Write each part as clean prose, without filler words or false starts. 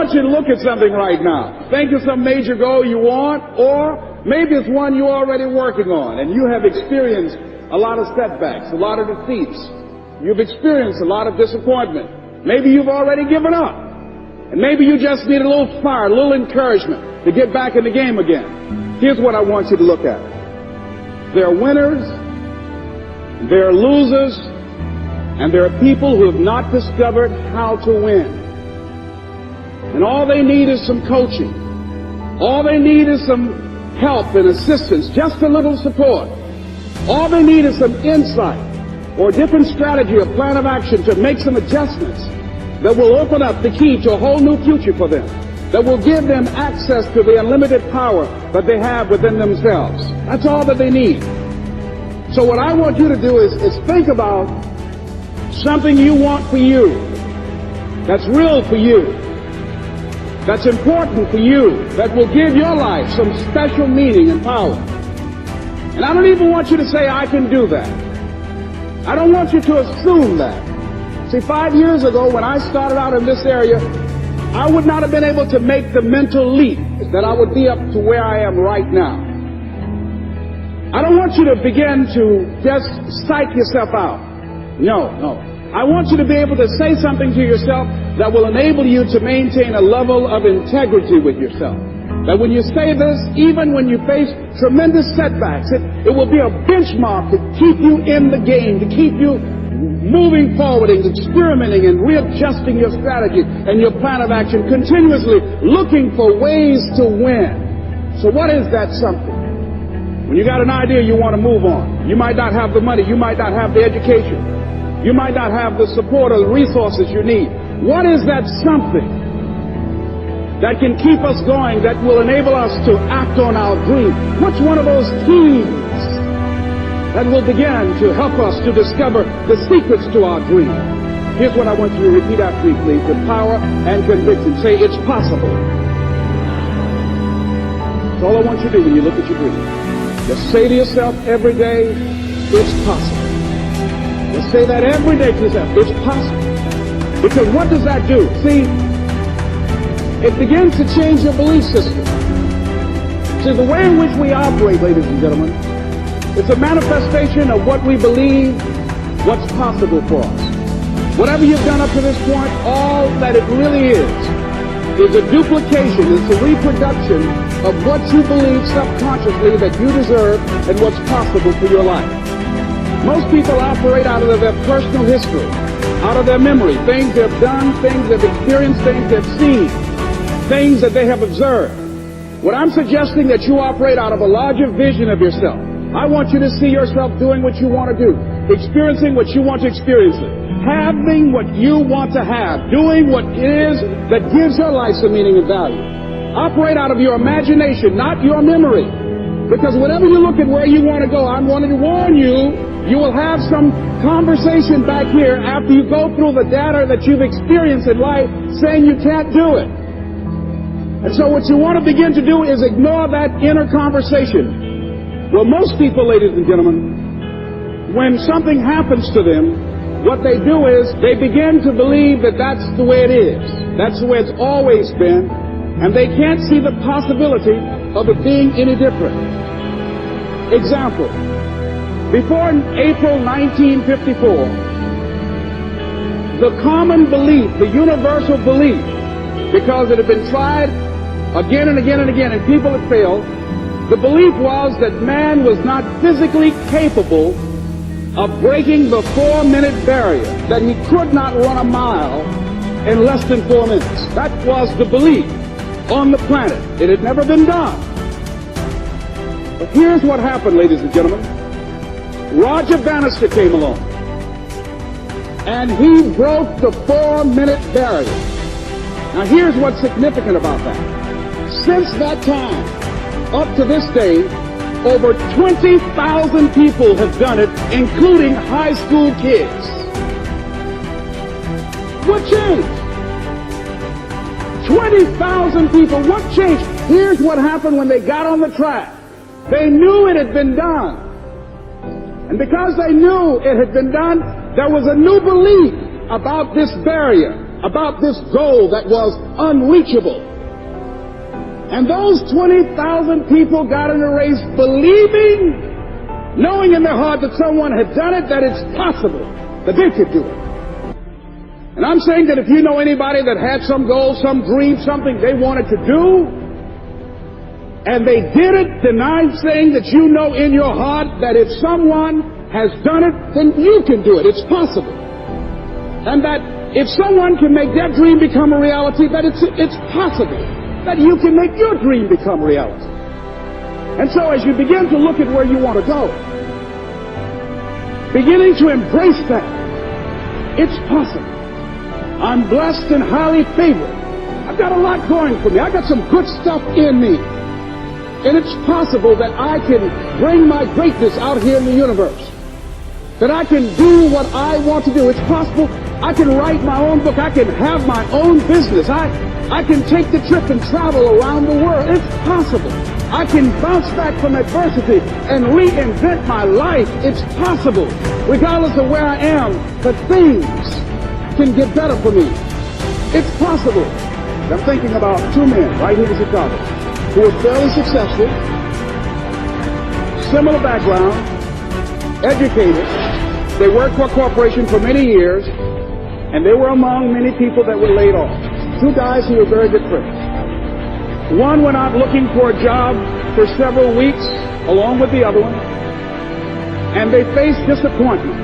want you to look at something right now. Think of some major goal you want, or maybe it's one you're already working on, and you have experienced a lot of setbacks, a lot of defeats. You've experienced a lot of disappointment. Maybe you've already given up. And maybe you just need a little fire, a little encouragement to get back in the game again. Here's what I want you to look at. There are winners, there are losers, and there are people who have not discovered how to win. And all they need is some coaching. All they need is some help and assistance, just a little support. All they need is some insight or a different strategy, a plan of action to make some adjustments that will open up the key to a whole new future for them, that will give them access to the unlimited power that they have within themselves. That's all that they need. So what I want you to do is think about something you want for you, that's real for you, that's important for you, that will give your life some special meaning and power. And I don't even want you to say, I can do that. I don't want you to assume that. See, 5 years ago, when I started out in this area, I would not have been able to make the mental leap that I would be up to where I am right now. I don't want you to begin to just psych yourself out. No. I want you to be able to say something to yourself that will enable you to maintain a level of integrity with yourself. That when you say this, even when you face tremendous setbacks, it will be a benchmark to keep you in the game, to keep you moving forward and experimenting and readjusting your strategy and your plan of action, continuously looking for ways to win. So what is that something? When you got an idea you want to move on, you might not have the money, you might not have the education, you might not have the support or the resources you need. What is that something that can keep us going, that will enable us to act on our dream? What's one of those keys that will begin to help us to discover the secrets to our dream? Here's what I want you to repeat after me, please, with power and conviction. Say, it's possible. That's all I want you to do when you look at your dream. Just say to yourself every day, it's possible. Just say that every day to yourself, it's possible. Because what does that do? See, it begins to change your belief system. See, the way in which we operate, ladies and gentlemen, it's a manifestation of what we believe, what's possible for us. Whatever you've done up to this point, all that it really is a duplication, it's a reproduction of what you believe subconsciously that you deserve and what's possible for your life. Most people operate out of their personal history, out of their memory, things they've done, things they've experienced, things they've seen, things that they have observed. What I'm suggesting that you operate out of a larger vision of yourself. I want you to see yourself doing what you want to do, experiencing what you want to experience, having what you want to have, doing what it is that gives your life some meaning and value. Operate out of your imagination, not your memory. Because whenever you look at where you want to go, I'm wanting to warn you, you will have some conversation back here after you go through the data that you've experienced in life saying you can't do it. And so what you want to begin to do is ignore that inner conversation. Well, most people, ladies and gentlemen, when something happens to them, what they do is they begin to believe that that's the way it is. That's the way it's always been. And they can't see the possibility of it being any different. Example. Before April 1954, the common belief, the universal belief, because it had been tried again and again and again and people had failed, the belief was that man was not physically capable of breaking the 4-minute barrier, that he could not run a mile in less than 4 minutes. That was the belief on the planet. It had never been done. But here's what happened, ladies and gentlemen. Roger Bannister came along, and he broke the 4-minute barrier. Now here's what's significant about that. Since that time, up to this day, over 20,000 people have done it, including high school kids. What changed? 20,000 people. What changed? Here's what happened when they got on the track. They knew it had been done. And because they knew it had been done, there was a new belief about this barrier. about this goal that was unreachable. And those 20,000 people got in a race believing, knowing in their heart that someone had done it, that it's possible, that they could do it. And I'm saying that if you know anybody that had some goal, some dream, something they wanted to do, and they did it, then I'm saying that you know in your heart that if someone has done it, then you can do it. It's possible. And that if someone can make their dream become a reality, that it's possible that you can make your dream become reality. And so as you begin to look at where you want to go, beginning to embrace that, it's possible. I'm blessed and highly favored. I've got a lot going for me. I've got some good stuff in me. And it's possible that I can bring my greatness out here in the universe. That I can do what I want to do. It's possible I can write my own book. I can have my own business. I can take the trip and travel around the world. It's possible. I can bounce back from adversity and reinvent my life. It's possible. Regardless of where I am, that things can get better for me. It's possible. I'm thinking about two men right here in Chicago who were fairly successful, similar background, educated. They worked for a corporation for many years, and they were among many people that were laid off. Two guys who were very good friends. One went out looking for a job for several weeks along with the other one, and they faced disappointment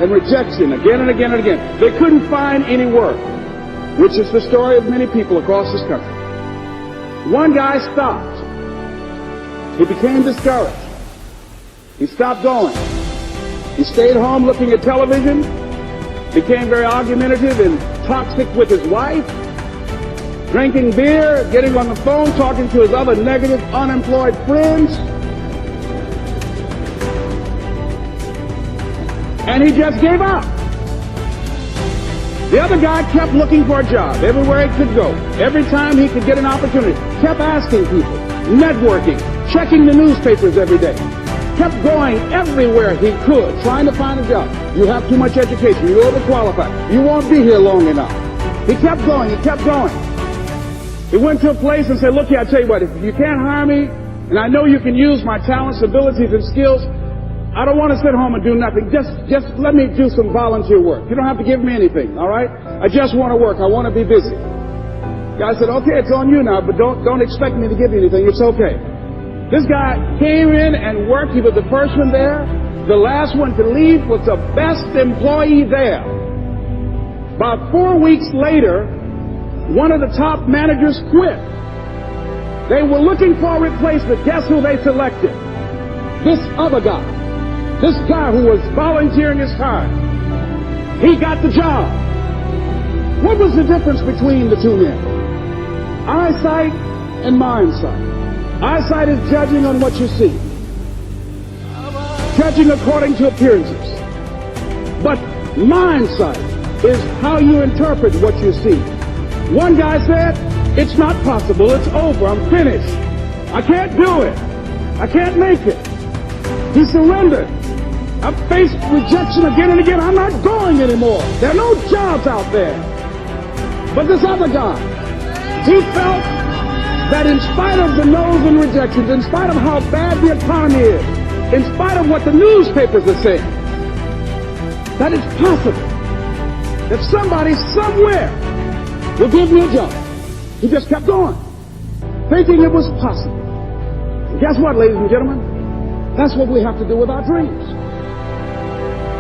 and rejection again and again and again. They couldn't find any work, which is the story of many people across this country. One guy stopped. He became discouraged. He stopped going. He stayed home looking at television, became very argumentative and toxic with his wife, drinking beer, getting on the phone, talking to his other negative, unemployed friends. And he just gave up. The other guy kept looking for a job everywhere he could go. Every time he could get an opportunity, kept asking people, networking, checking the newspapers every day. Kept going everywhere he could, trying to find a job. You have too much education. You're overqualified. You won't be here long enough. He kept going. He kept going. He went to a place and said, look here, I tell you what, if you can't hire me, and I know you can use my talents, abilities, and skills, I don't want to sit home and do nothing. Just let me do some volunteer work. You don't have to give me anything, all right? I just want to work. I want to be busy. The guy said, okay, it's on you now, but don't expect me to give you anything. It's okay. This guy came in and worked. He was the first one there. The last one to leave was the best employee there. About 4 weeks later, one of the top managers quit. They were looking for a replacement. Guess who they selected? This other guy. This guy who was volunteering his time. He got the job. What was the difference between the two men? Eyesight and mindsight. Eyesight is judging on what you see. Judging according to appearances. But mindsight is how you interpret what you see. One guy said, it's not possible, it's over, I'm finished. I can't do it. I can't make it. He surrendered. I've faced rejection again and again. I'm not going anymore. There are no jobs out there. But this other guy, he felt that in spite of the no's and rejections, in spite of how bad the economy is, in spite of what the newspapers are saying, that it's possible that somebody somewhere will give me a job. He just kept going, thinking it was possible. And guess what, ladies and gentlemen? That's what we have to do with our dreams.